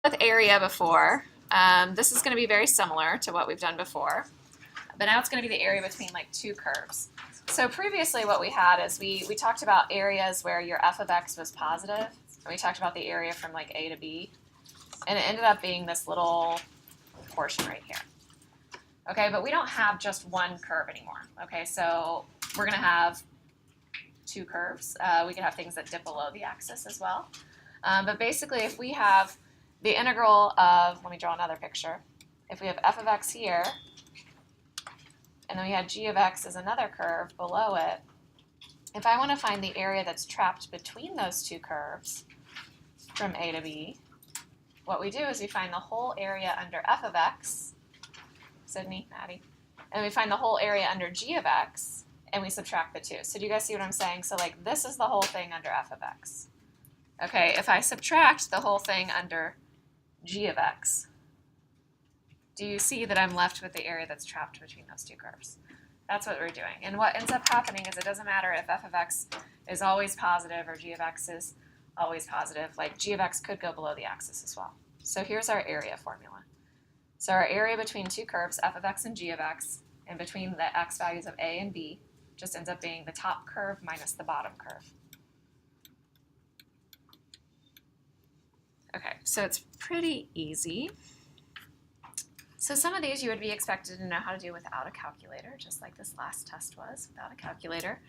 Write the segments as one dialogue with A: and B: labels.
A: With area before. This is going to be very similar to what we've done before, but now it's going to be the area between like two curves. So previously what we had is we talked about areas where your f of x was positive, and we talked about the area from like A to B, and it ended up being this little portion right here. Okay, but we don't have just one curve anymore. Okay, so we're going to have two curves. We can have things that dip below the axis as well. But basically, if we have the integral of, let me draw another picture. If we have f of x here, and then we had g of x as another curve below it, if I want to find the area that's trapped between those two curves from A to B, what we do is we find the whole area under f of x, Sydney, Maddie, and we find the whole area under g of x, and we subtract the two. So do you guys see what I'm saying? So like this is the whole thing under f of x. Okay, if I subtract the whole thing under g of x, do you see that I'm left with the area that's trapped between those two curves? That's what we're doing. And what ends up happening is it doesn't matter if f of x is always positive or g of x is always positive. Like g of x could go below the axis as well. So here's our area formula. So our area between two curves, f of x and g of x, and between the x values of a and b, just ends up being the top curve minus the bottom curve. Okay, so it's pretty easy. So some of these you would be expected to know how to do without a calculator, just like this last test was without a calculator.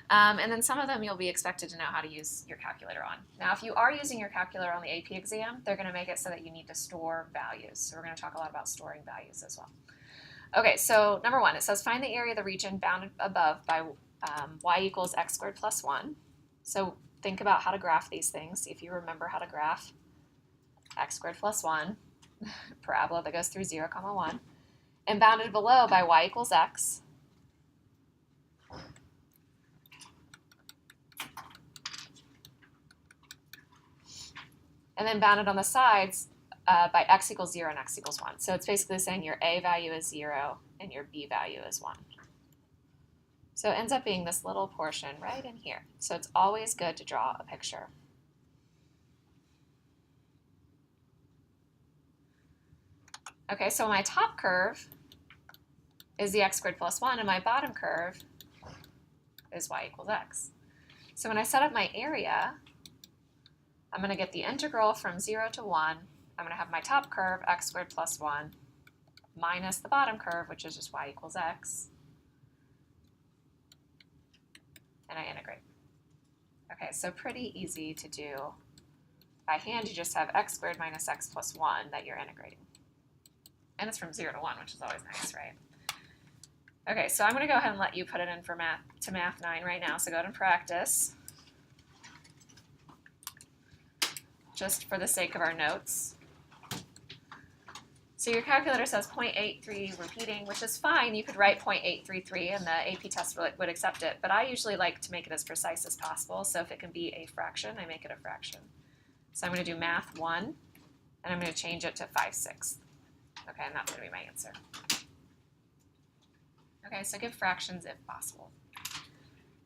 A: And then some of them you'll be expected to know how to use your calculator on. Now, if you are using your calculator on the AP exam, they're going to make it so that you need to store values. So we're going to talk a lot about storing values as well. Okay, so number one, it says find the area of the region bounded above by y equals x squared plus 1. So think about how to graph these things. See if you remember how to graph x squared plus 1, parabola that goes through 0, 1, and bounded below by y equals x. And then bounded on the sides by x equals 0 and x equals 1. So it's basically saying your a value is 0 and your b value is 1. So it ends up being this little portion right in here. So it's always good to draw a picture. Okay, so my top curve is the x squared plus 1, and my bottom curve is y equals x. So when I set up my area, I'm going to get the integral from 0 to 1. I'm going to have my top curve, x squared plus 1, minus the bottom curve, which is just y equals x. And I integrate. Okay, so pretty easy to do. By hand, you just have x squared minus x plus 1 that you're integrating. And it's from 0 to 1, which is always nice, right? Okay, so I'm going to go ahead and let you put it in for Math 9 right now. So go ahead and practice, just for the sake of our notes. So your calculator says 0.83 repeating, which is fine. You could write 0.833 and the AP test would accept it, but I usually like to make it as precise as possible. So if it can be a fraction, I make it a fraction. So I'm going to do Math 1, and I'm going to change it to 5/6. Okay, and that's going to be my answer. Okay, so give fractions if possible.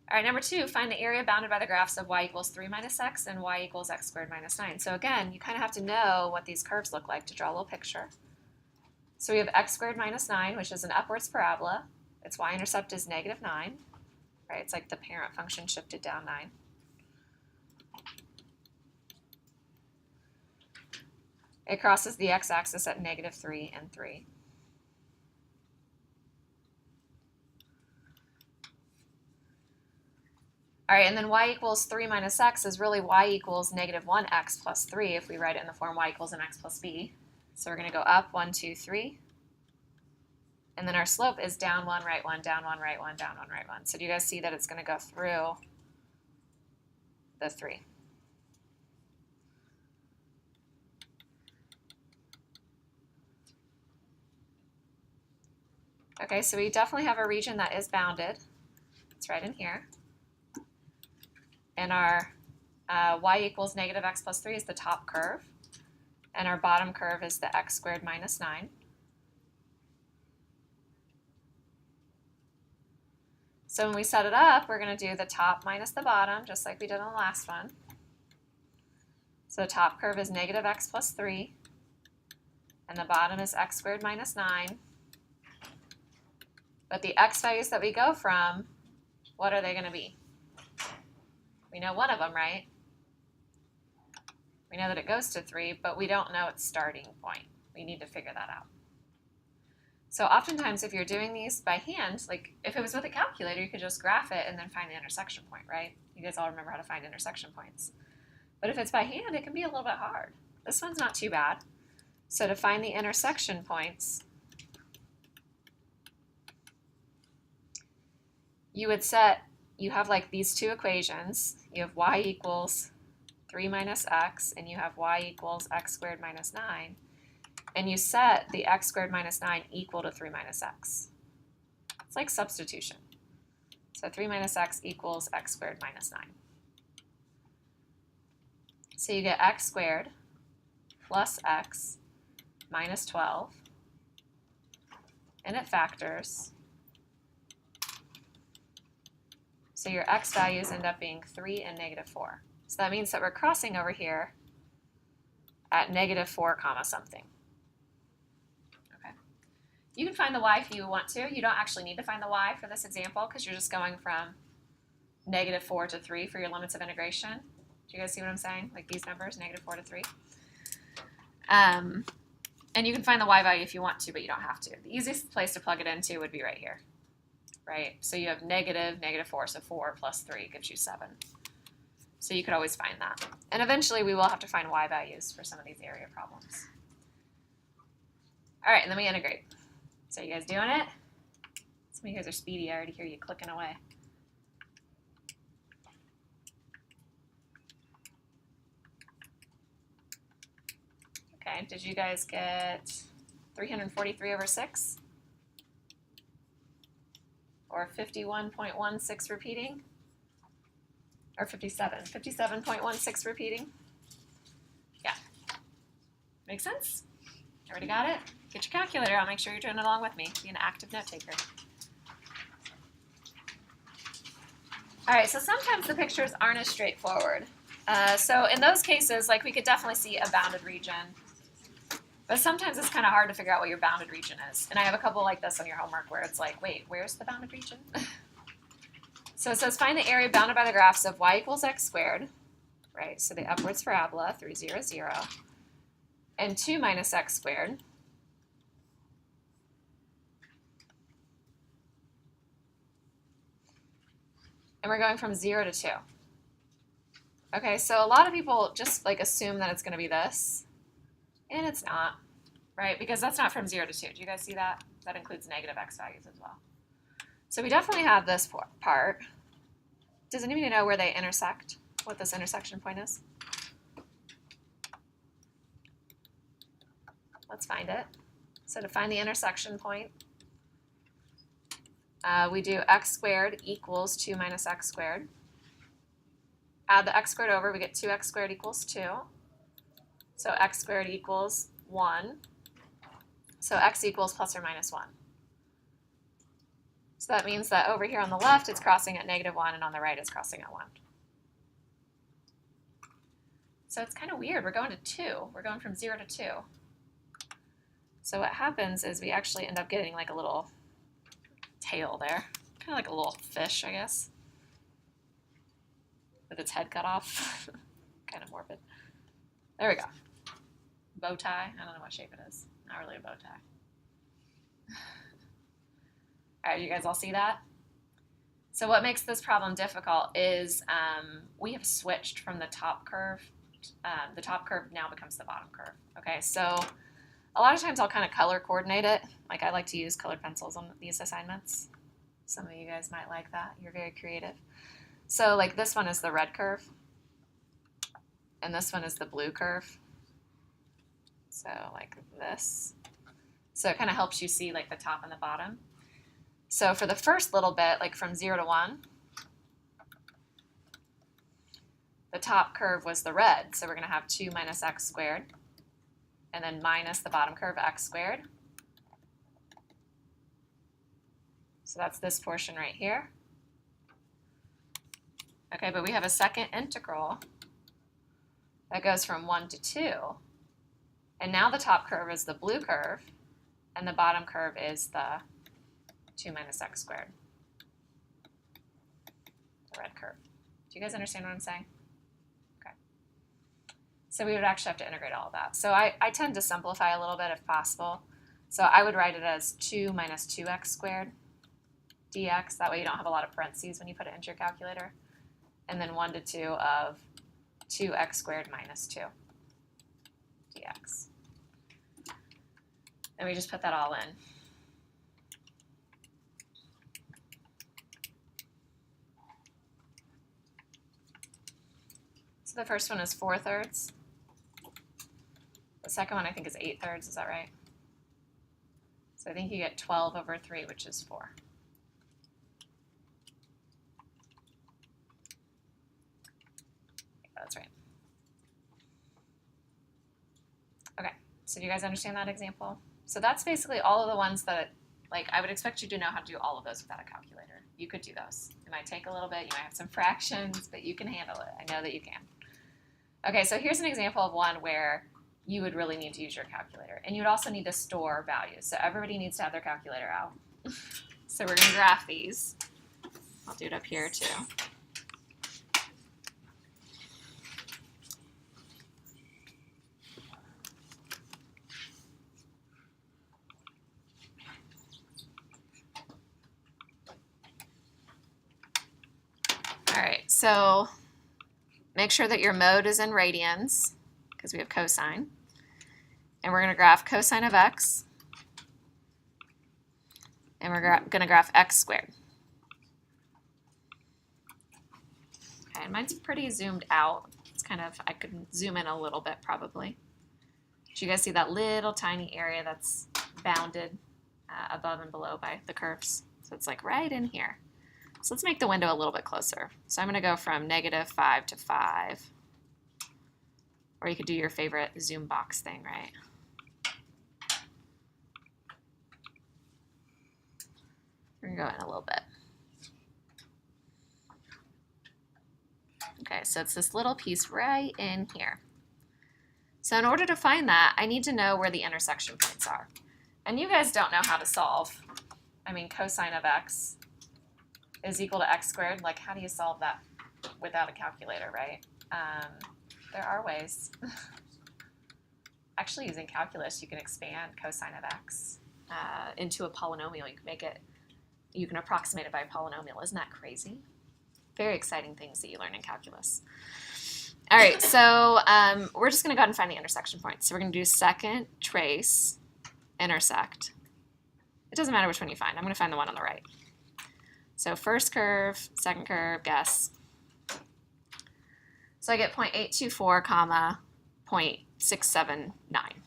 A: All right, number 2, find the area bounded by the graphs of y equals 3 minus x and y equals x squared minus 9. So again, you kind of have to know what these curves look like to draw a little picture. So we have x squared minus 9, which is an upwards parabola. Its y-intercept is negative 9. Right, it's like the parent function shifted down 9. It crosses the x-axis at negative 3 and 3. All right, and then y equals 3 minus x is really y equals negative 1x plus 3 if we write it in the form y equals mx plus b. So we're going to go up 1, 2, 3. And then our slope is down 1, right 1, down 1, right 1, down 1, right 1. So do you guys see that it's going to go through the 3? Okay, so we definitely have a region that is bounded. It's right in here. And our y equals negative x plus 3 is the top curve. And our bottom curve is the x squared minus 9. So when we set it up, we're going to do the top minus the bottom, just like we did on the last one. So the top curve is negative x plus 3. and the bottom is x squared minus 9. But the x values that we go from, what are they going to be? We know one of them, right? We know that it goes to 3, but we don't know its starting point. We need to figure that out. So oftentimes if you're doing these by hand, like if it was with a calculator, you could just graph it and then find the intersection point, right? You guys all remember how to find intersection points. But if it's by hand, it can be a little bit hard. This one's not too bad. So to find the intersection points, you would you have like these two equations. You have y equals 3 minus x, and you have y equals x squared minus 9. And you set the x squared minus 9 equal to 3 minus x. It's like substitution. So 3 minus x equals x squared minus 9. So you get x squared plus x minus 12, and it factors. So your x values end up being 3 and negative 4. So that means that we're crossing over here at negative 4 comma something. Okay. You can find the y if you want to. You don't actually need to find the y for this example because you're just going from negative 4 to 3 for your limits of integration. Do you guys see what I'm saying? Like these numbers, negative 4 to 3. And you can find the y value if you want to, but you don't have to. The easiest place to plug it into would be right here, right? So you have negative 4, so 4 plus 3 gives you 7. So you could always find that. And eventually we will have to find y values for some of these area problems. All right, and then we integrate. So you guys doing it? Some of you guys are speedy. I already hear you clicking away. Okay, did you guys get 343 over 6? Or 51.16 repeating? Or 57.16 repeating? Yeah. Makes sense? Everybody got it? Get your calculator. I'll make sure you're doing it along with me. Be an active note taker. All right, so sometimes the pictures aren't as straightforward. So in those cases, like we could definitely see a bounded region. But sometimes it's kind of hard to figure out what your bounded region is. And I have a couple like this on your homework where it's like, wait, where's the bounded region? So it says find the area bounded by the graphs of y equals x squared, right? So the upwards parabola, 3, 0, 0, and 2 minus x squared. And we're going from 0 to 2. Okay, so a lot of people just like assume that it's going to be this, and it's not, right? Because that's not from 0 to 2. Do you guys see that? That includes negative x values as well. So we definitely have this part. Does anybody know where they intersect? What this intersection point is? Let's find it. So to find the intersection point, we do x squared equals 2 minus x squared. Add the x squared over, we get 2x squared equals 2. So x squared equals 1. So x equals plus or minus 1. So that means that over here on the left, it's crossing at negative 1, and on the right, it's crossing at 1. So it's kind of weird. We're going to 2. We're going from 0 to 2. So what happens is we actually end up getting like a little tail there. Kind of like a little fish, I guess, with its head cut off. Kind of morbid. There we go. Bow tie. I don't know what shape it is. Not really a bow tie. All right, you guys all see that? So what makes this problem difficult is we have switched from the top curve. The top curve now becomes the bottom curve. Okay, so a lot of times I'll kind of color coordinate it. Like I like to use colored pencils on these assignments. Some of you guys might like that. You're very creative. So like this one is the red curve, and this one is the blue curve. So like this. So it kind of helps you see like the top and the bottom. So for the first little bit, like from 0 to 1, the top curve was the red. So we're going to have 2 minus x squared, and then minus the bottom curve, x squared. So that's this portion right here. Okay, but we have a second integral that goes from 1 to 2. And now the top curve is the blue curve, and the bottom curve is the 2 minus x squared, the red curve. Do you guys understand what I'm saying? Okay. So we would actually have to integrate all of that. So I tend to simplify a little bit if possible. So I would write it as 2 minus 2x squared dx. That way you don't have a lot of parentheses when you put it into your calculator. And then 1 to 2 of 2x squared minus 2 dx. And we just put that all in. So the first one is 4/3. The second one I think is 8/3, is that right? So I think you get 12 over 3, which is 4. Yeah, that's right. Okay, so do you guys understand that example? So that's basically all of the ones that, like, I would expect you to know how to do all of those without a calculator. You could do those. It might take a little bit, you might have some fractions, but you can handle it. I know that you can. Okay, so here's an example of one where you would really need to use your calculator. And you would also need to store values. So everybody needs to have their calculator out. So we're going to graph these. I'll do it up here too. All right, so make sure that your mode is in radians, because we have cosine. And we're going to graph cosine of x. And we're going to graph x squared. Okay, and mine's pretty zoomed out. It's kind of, I could zoom in a little bit probably. Do you guys see that little tiny area that's bounded above and below by the curves? So it's like right in here. So let's make the window a little bit closer. So I'm going to go from -5 to 5. Or you could do your favorite zoom box thing, right? We're going to go in a little bit. Okay, so it's this little piece right in here. So in order to find that, I need to know where the intersection points are. And you guys don't know how to solve. I mean, cosine of x is equal to x squared. Like, how do you solve that without a calculator, right? There are ways. Actually, using calculus, you can expand cosine of x into a polynomial. You can make it, you can approximate it by a polynomial. Isn't that crazy? Very exciting things that you learn in calculus. All right, so we're just going to go ahead and find the intersection points. So we're going to do second, trace, intersect. It doesn't matter which one you find. I'm going to find the one on the right. So first curve, second curve, guess. So I get 0.824, comma, 0.679.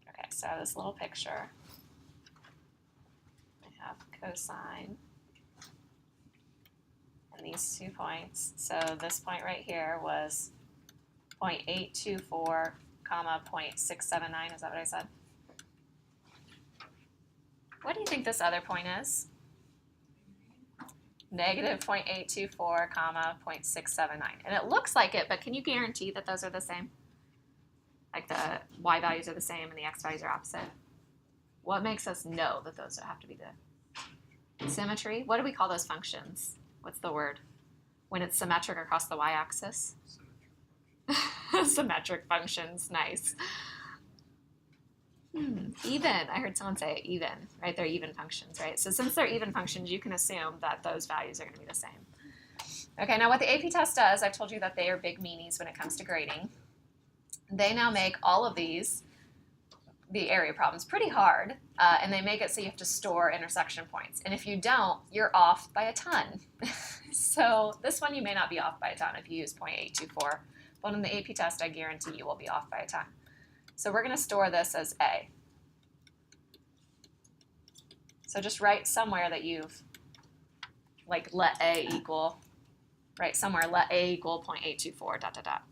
A: Okay, so this little picture. I have cosine and these 2 points. So this point right here was 0.824, comma, 0.679. Is that what I said? What do you think this other point is? Negative 0.824, comma, 0.679. And it looks like it, but can you guarantee that those are the same? Like the y values are the same and the x values are opposite? What makes us know that those have to be the symmetry? What do we call those functions? What's the word? When it's symmetric across the y-axis? Symmetric functions, nice. Even, I heard someone say even, right? They're even functions, right? So since they're even functions, you can assume that those values are going to be the same. Okay, now what the AP test does, I've told you that they are big meanies when it comes to grading. They now make all of these, the area problems, pretty hard, and they make it so you have to store intersection points. And if you don't, you're off by a ton. So this one you may not be off by a ton if you use 0.824, but in the AP test, I guarantee you will be off by a ton. So we're going to store this as A. So just write somewhere that you've, like, let A equal, right, somewhere let A equal 0.824, dot, dot, dot.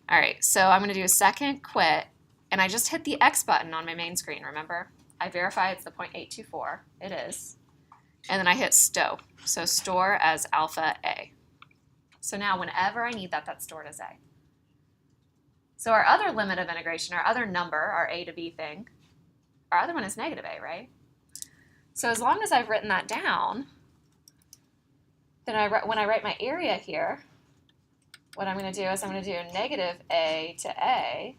A: All right, so I'm going to do a second quit, and I just hit the X button on my main screen, remember? I verify it's the 0.824. It is. And then I hit stow. So store as alpha A. So now whenever I need that, that's stored as A. So our other limit of integration, our other number, our a to b thing, our other one is negative a, right? So as long as I've written that down, then when I write my area here, what I'm going to do is I'm going to do negative a to a,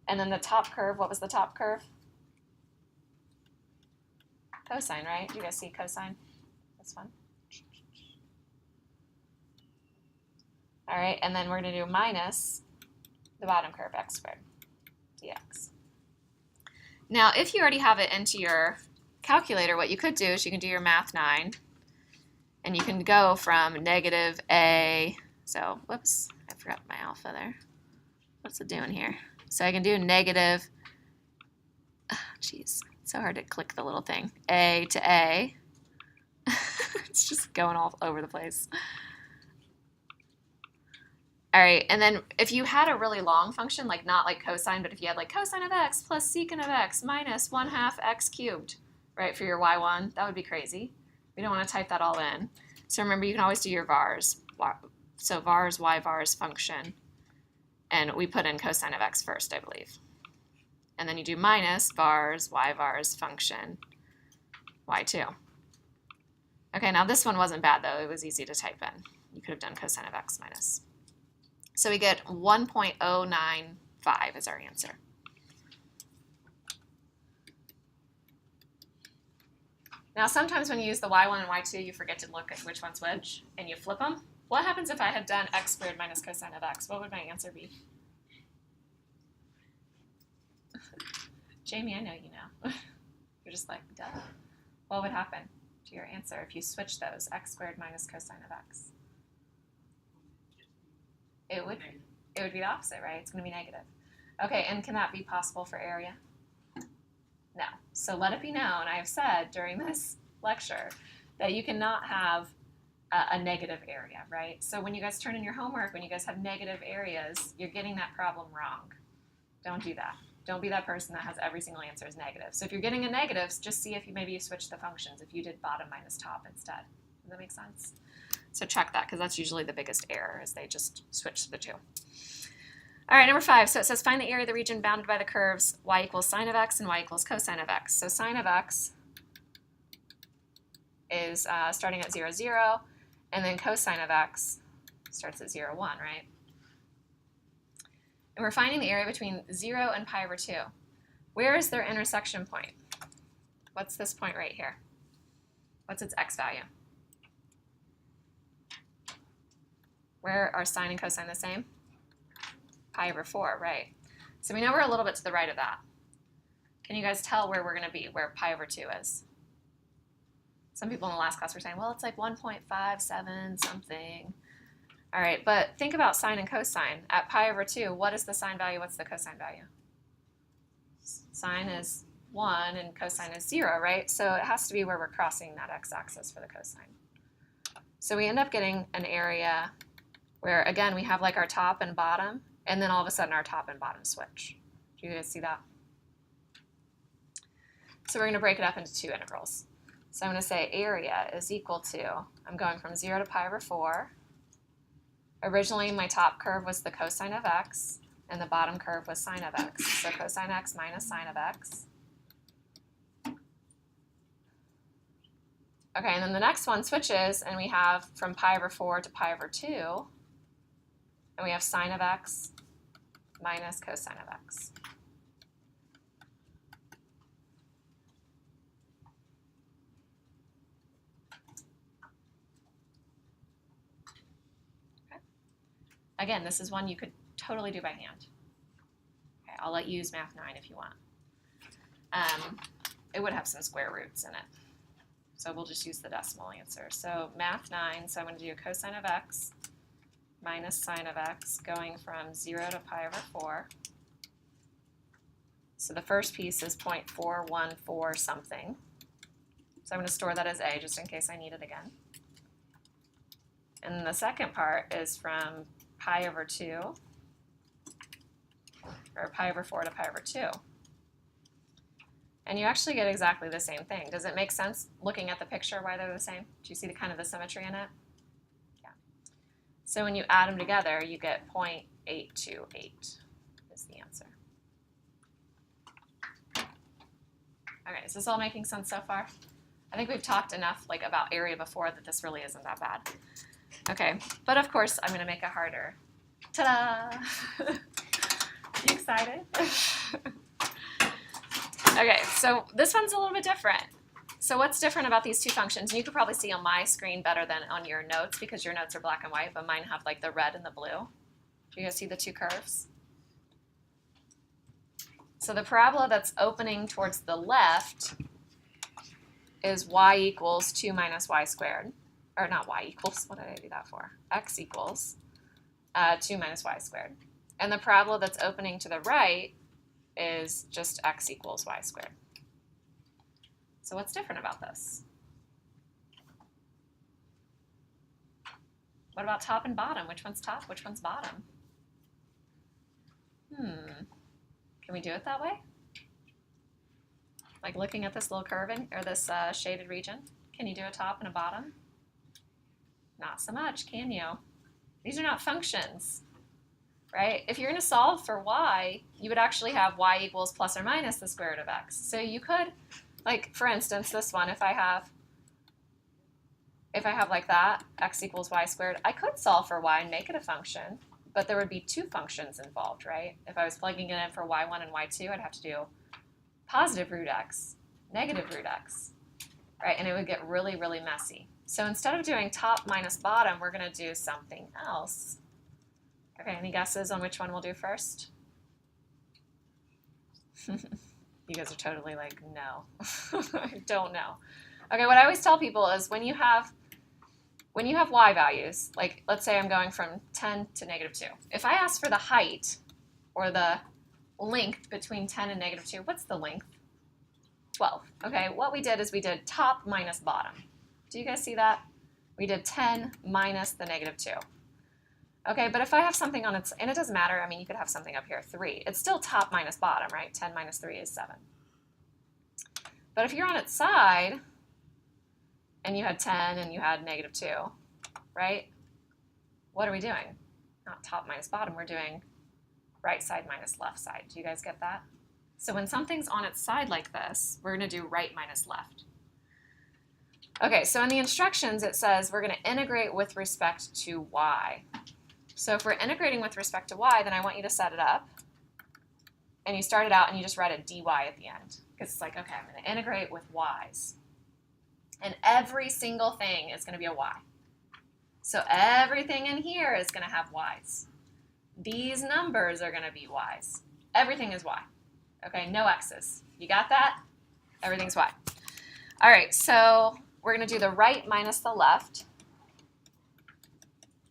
A: and then the top curve, what was the top curve? Cosine, right? Do you guys see cosine? This one. All right, and then we're going to do minus the bottom curve, x squared dx. Now, if you already have it into your calculator, what you could do is you can do your math 9, and you can go from negative a, so, whoops, I forgot my alpha there. What's it doing here? So I can do negative, geez, it's so hard to click the little thing, a to a. It's just going all over the place. All right, and then if you had a really long function, like not like cosine, but if you had like cosine of x plus secant of x minus 1/2 x cubed, right, for your y1, that would be crazy. We don't want to type that all in. So remember, you can always do your vars. So vars, y vars function, and we put in cosine of x first, I believe. And then you do minus vars, y vars function, y2. Okay, now this one wasn't bad though. It was easy to type in. You could have done cosine of x minus. So we get 1.095 as our answer. Now sometimes when you use the y1 and y2, you forget to look at which one's which, and you flip them. What happens if I had done x squared minus cosine of x? What would my answer be? Jamie, I know you know. You're just like, duh. What would happen to your answer if you switch those, x squared minus cosine of x? It would be the opposite, right? It's going to be negative. Okay, and can that be possible for area? No. So let it be known, I have said during this lecture that you cannot have a negative area, right? So when you guys turn in your homework, when you guys have negative areas, you're getting that problem wrong. Don't do that. Don't be that person that has every single answer as negative. So if you're getting a negative, just see if you switch the functions, if you did bottom minus top instead. Does that make sense? So check that, because that's usually the biggest error, is they just switch the two. All right, number 5. So it says find the area of the region bounded by the curves y equals sine of x and y equals cosine of x. So sine of x is starting at 0, 0, and then cosine of x starts at 0, 1, right? And we're finding the area between 0 and pi over 2. Where is their intersection point? What's this point right here? What's its x value? Where are sine and cosine the same? Pi over 4, right. So we know we're a little bit to the right of that. Can you guys tell where we're going to be, where pi over 2 is? Some people in the last class were saying, well, it's like 1.57 something. All right, but think about sine and cosine. At pi over 2, what is the sine value? What's the cosine value? Sine is 1 and cosine is 0, right? So it has to be where we're crossing that x-axis for the cosine. So we end up getting an area where, again, we have like our top and bottom, and then all of a sudden our top and bottom switch. Do you guys see that? So we're going to break it up into 2 integrals. So I'm going to say area is equal to, I'm going from 0 to pi over 4. Originally, my top curve was the cosine of x, and the bottom curve was sine of x. So cosine x minus sine of x. Okay, and then the next one switches, and we have from pi over 4 to pi over 2, and we have sine of x minus cosine of x. Okay. Again, this is one you could totally do by hand. Okay, I'll let you use math 9 if you want. It would have some square roots in it. So we'll just use the decimal answer. So math 9, so I'm going to do cosine of x minus sine of x going from 0 to pi over 4. So the first piece is 0.414 something. So I'm going to store that as a just in case I need it again. And then the second part is from pi over 2, or pi over 4 to pi over 2. And you actually get exactly the same thing. Does it make sense looking at the picture why they're the same? Do you see the symmetry in it? Yeah. So when you add them together, you get 828 is the answer. Okay, is this all making sense so far? I think we've talked enough like about area before that this really isn't that bad. Okay, but of course I'm going to make it harder. Ta-da! You excited? Okay, so this one's a little bit different. So what's different about these two functions? And you can probably see on my screen better than on your notes because your notes are black and white, but mine have like the red and the blue. Do you guys see the two curves? So the parabola that's opening towards the left is y equals 2 minus y squared. Or not y equals, what did I do that for? X equals 2 minus y squared. And the parabola that's opening to the right is just x equals y squared. So what's different about this? What about top and bottom? Which one's top, which one's bottom? Can we do it that way? Like looking at this little curving, or this shaded region? Can you do a top and a bottom? Not so much, can you? These are not functions, right? If you're going to solve for y, you would actually have y equals plus or minus the square root of x. So you could, like for instance, this one, if I have like that, x equals y squared, I could solve for y and make it a function, but there would be two functions involved, right? If I was plugging it in for y1 and y2, I'd have to do positive root x, negative root x, right? And it would get really, really messy. So instead of doing top minus bottom, we're going to do something else. Okay, any guesses on which one we'll do first? You guys are totally like, no. I don't know. Okay, what I always tell people is when you have y values, like let's say I'm going from 10 to negative 2. If I ask for the height or the length between 10 and negative 2, what's the length? 12. Okay, what we did is we did top minus bottom. Do you guys see that? We did 10 minus the negative 2. Okay, but if I have something on its, and it doesn't matter, I mean, you could have something up here, 3. It's still top minus bottom, right? 10 minus 3 is 7. But if you're on its side, and you had 10 and you had negative 2, right? What are we doing? Not top minus bottom, we're doing right side minus left side. Do you guys get that? So when something's on its side like this, we're going to do right minus left. Okay, so in the instructions it says we're going to integrate with respect to y. So if we're integrating with respect to y, then I want you to set it up. And you start it out and you just write a dy at the end. Because it's like, okay, I'm going to integrate with y's. And every single thing is going to be a y. So everything in here is going to have y's. These numbers are going to be y's. Everything is y. Okay, no x's. You got that? Everything's y. All right, so we're going to do the right minus the left.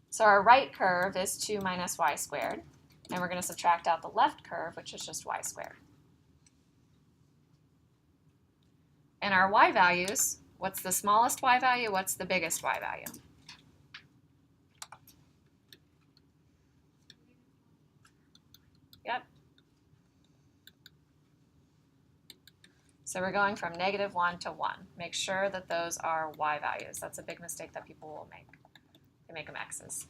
A: So our right curve is 2 minus y squared. And we're going to subtract out the left curve, which is just y squared. And our y values, what's the smallest y value? What's the biggest y value? Yep. So we're going from negative 1 to 1. Make sure that those are y values. That's a big mistake that people will make. They make them x's.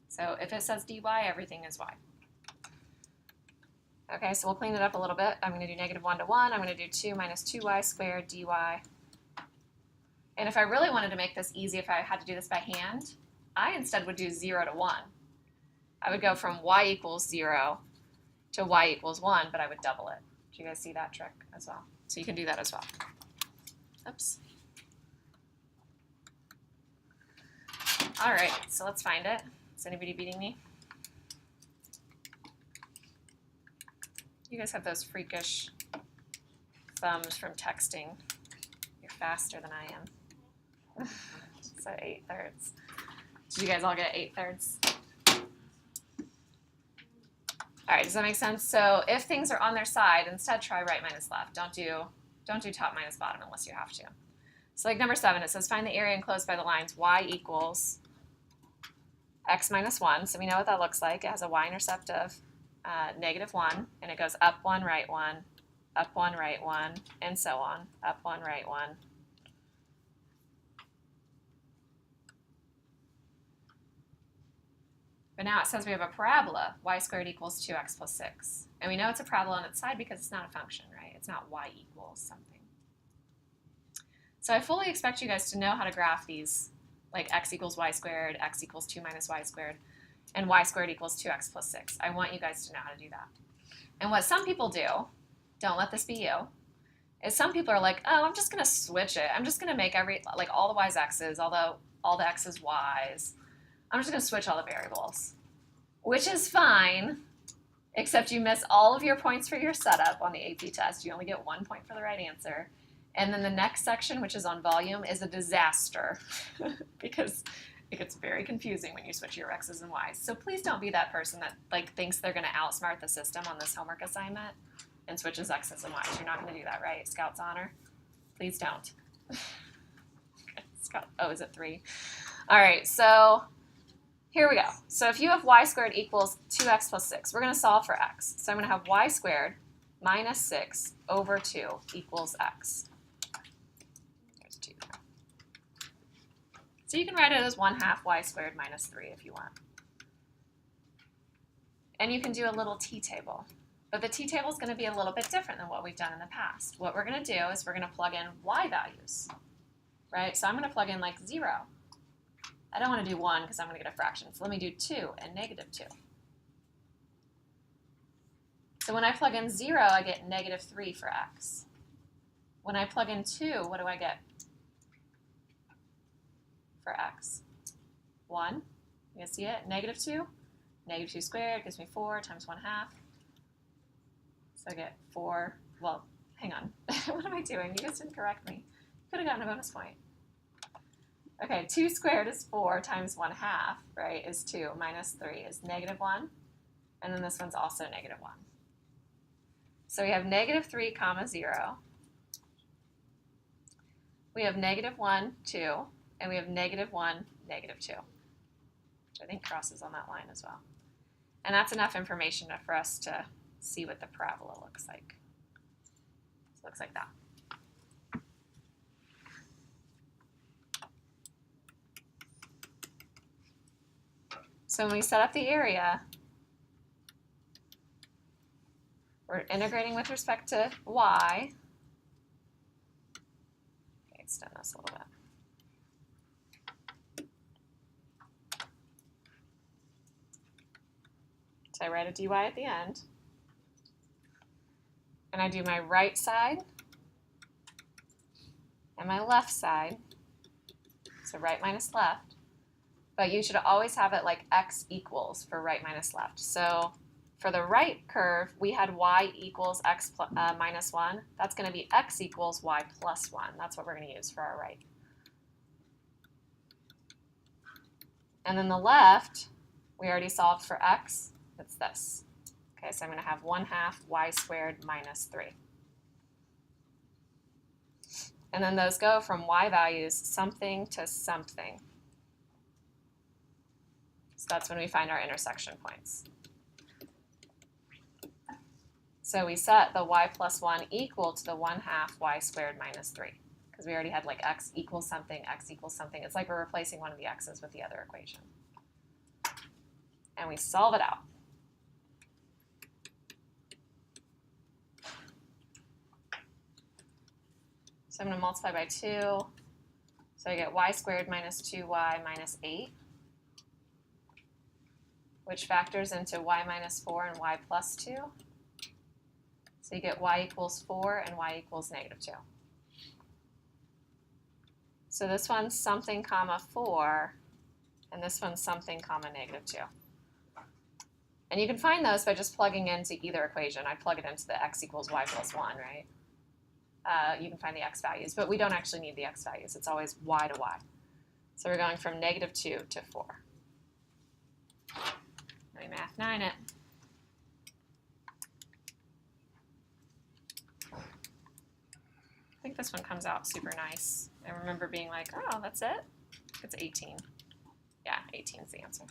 A: So if it says dy, everything is y. Okay, so we'll clean it up a little bit. I'm going to do negative 1 to 1. I'm going to do 2 minus 2y squared dy. And if I really wanted to make this easy, if I had to do this by hand, I instead would do 0 to 1. I would go from y equals 0 to y equals 1, but I would double it. Do you guys see that trick as well? So you can do that as well. Oops. All right, so let's find it. Is anybody beating me? You guys have those freakish thumbs from texting. You're faster than I am. So 8/3. Did you guys all get 8/3? All right, does that make sense? So if things are on their side, instead try right minus left. Don't do top minus bottom unless you have to. So like number 7, it says find the area enclosed by the lines y equals x minus 1. So we know what that looks like. It has a y-intercept of negative 1, and it goes up 1, right 1, up 1, right 1, and so on. Up 1, right 1. But now it says we have a parabola, y squared equals 2x plus 6. And we know it's a parabola on its side because it's not a function, right? It's not y equals something. So I fully expect you guys to know how to graph these, like x equals y squared, x equals 2 minus y squared, and y squared equals 2x plus 6. I want you guys to know how to do that. And what some people do, don't let this be you, is some people are like, oh, I'm just going to switch it. I'm just going to make all the y's x's, although all the x's y's. I'm just going to switch all the variables, which is fine, except you miss all of your points for your setup on the AP test. You only get 1 point for the right answer. And then the next section, which is on volume, is a disaster because it gets very confusing when you switch your x's and y's. So please don't be that person that thinks they're going to outsmart the system on this homework assignment and switches x's and y's. You're not going to do that, right? Scout's honor? Please don't. Scout. Oh, is it 3? All right, so here we go. So if you have y squared equals 2x plus 6, we're going to solve for x. So I'm going to have y squared minus 6 over 2 equals x. There's 2 there. So you can write it as 1/2 y squared minus 3 if you want. And you can do a little t-table. But the t-table is going to be a little bit different than what we've done in the past. What we're going to do is we're going to plug in y values, right? So I'm going to plug in 0. I don't want to do 1 because I'm going to get a fraction. So let me do 2 and negative 2. So when I plug in 0, I get negative 3 for x. When I plug in 2, what do I get for x? 1. You guys see it? Negative 2. Negative 2 squared gives me 4 times 1/2. So I get 4. Well, hang on. What am I doing? You guys didn't correct me. Could have gotten a bonus point. Okay, 2 squared is 4 times 1/2, right, is 2, minus 3 is negative 1, and then this one's also negative 1. So we have negative 3 comma 0. We have negative 1, 2, and we have negative 1, negative 2, which I think crosses on that line as well. And that's enough information for us to see what the parabola looks like. So it looks like that. So when we set up the area, we're integrating with respect to y. Okay, extend this a little bit. So I write a dy at the end. And I do my right side and my left side. So right minus left. But you should always have it like x equals for right minus left. So for the right curve, we had y equals x minus 1. That's going to be x equals y plus 1. That's what we're going to use for our right. And then the left, we already solved for x. It's this. Okay, so I'm going to have 1/2 y squared minus 3. And then those go from y values something to something. So that's when we find our intersection points. So we set the y plus 1 equal to the 1/2 y squared minus 3, because we already had like x equals something, x equals something. It's like we're replacing one of the x's with the other equation. And we solve it out. So I'm going to multiply by 2. So I get y squared minus 2y minus 8, which factors into y minus 4 and y plus 2. So you get y equals 4 and y equals negative 2. So this one's something comma 4, and this one's something comma negative 2. And you can find those by just plugging into either equation. I plug it into the x equals y plus 1, right? You can find the x values, but we don't actually need the x values. It's always y to y. So we're going from negative 2 to 4. Let me math 9 it. I think this one comes out super nice. I remember being like, oh, that's it? It's 18. Yeah, 18 is the answer.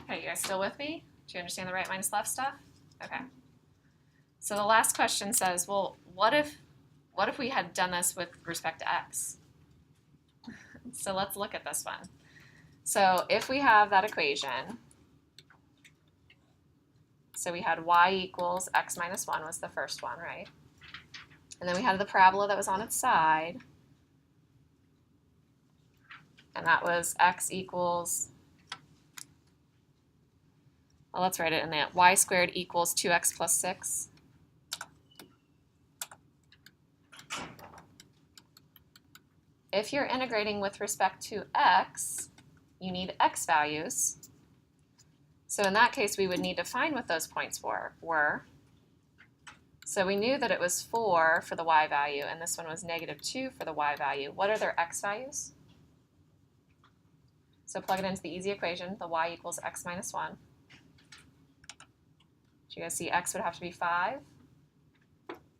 A: Okay, you guys still with me? Do you understand the right minus left stuff? Okay. So the last question says, well, what if we had done this with respect to x? So let's look at this one. So if we have that equation, so we had y equals x minus 1 was the first one, right? And then we had the parabola that was on its side, and that was x equals, well, let's write it in that, y squared equals 2x plus 6. If you're integrating with respect to x, you need x values. So in that case, we would need to find what those points were. So we knew that it was 4 for the y value, and this one was negative 2 for the y value. What are their x values? So plug it into the easy equation, the y equals x minus 1. So you guys see x would have to be 5.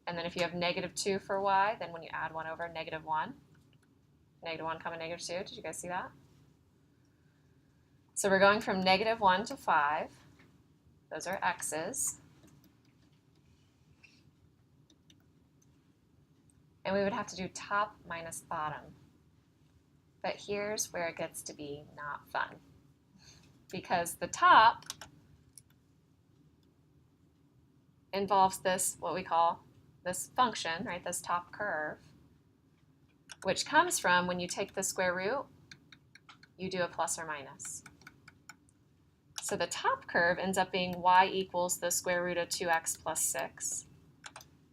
A: And then if you have negative 2 for y, then when you add 1 over, negative 1. Negative 1 comma negative 2. Did you guys see that? So we're going from negative 1 to 5. Those are x's. And we would have to do top minus bottom. But here's where it gets to be not fun. Because the top involves this, what we call this function, right, this top curve, which comes from when you take the square root, you do a plus or minus. So the top curve ends up being y equals the square root of 2x plus 6.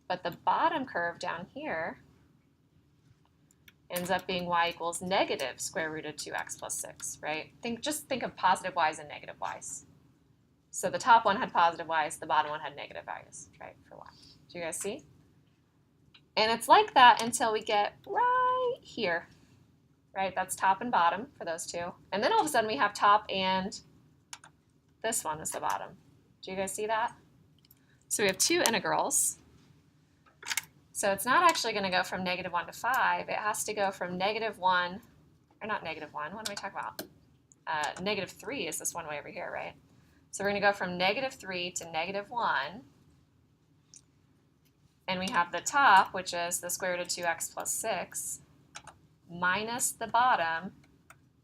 A: But the bottom curve down here ends up being y equals negative square root of 2x plus 6, right? Just think of positive y's and negative y's. So the top one had positive y's, the bottom one had negative values, right, for y. Do you guys see? And it's like that until we get right here, right? That's top and bottom for those two. And then all of a sudden we have top and this one is the bottom. Do you guys see that? So we have two integrals. So it's not actually going to go from negative 1 to 5. It has to go from negative 1, or not negative 1. What am I talking about? Negative 3 is this one way over here, right? So we're going to go from negative 3 to negative 1. And we have the top, which is the square root of 2x plus 6, minus the bottom,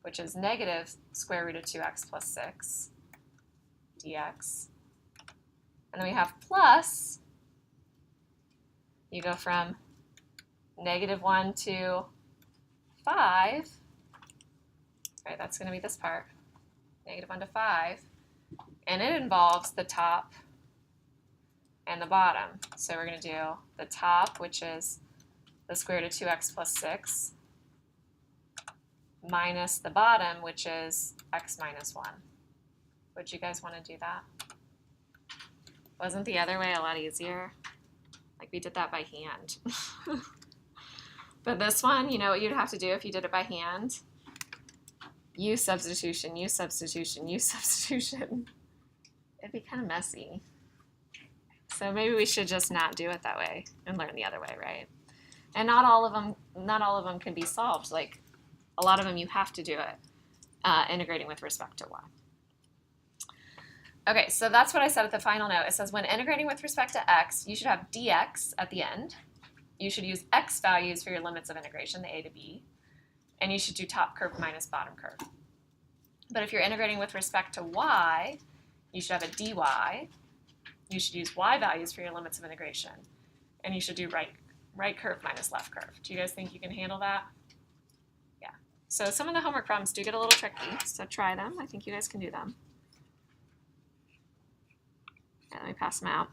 A: which is negative square root of 2x plus 6 dx. And then we have plus, you go from negative 1 to 5, right, that's going to be this part, negative 1 to 5, and it involves the top and the bottom. So we're going to do the top, which is the square root of 2x plus 6, minus the bottom, which is x minus 1. Would you guys want to do that? Wasn't the other way a lot easier? Like we did that by hand. But this one, you know what you'd have to do if you did it by hand? Use substitution, use substitution, use substitution. It'd be kind of messy. So maybe we should just not do it that way and learn the other way, right? And not all of them can be solved. Like a lot of them you have to do it integrating with respect to y. Okay, so that's what I said at the final note. It says when integrating with respect to x, you should have dx at the end. You should use x values for your limits of integration, the a to b. And you should do top curve minus bottom curve. But if you're integrating with respect to y, you should have a dy. You should use y values for your limits of integration. And you should do right curve minus left curve. Do you guys think you can handle that? Yeah. So some of the homework problems do get a little tricky, so try them. I think you guys can do them. Yeah, let me pass them out.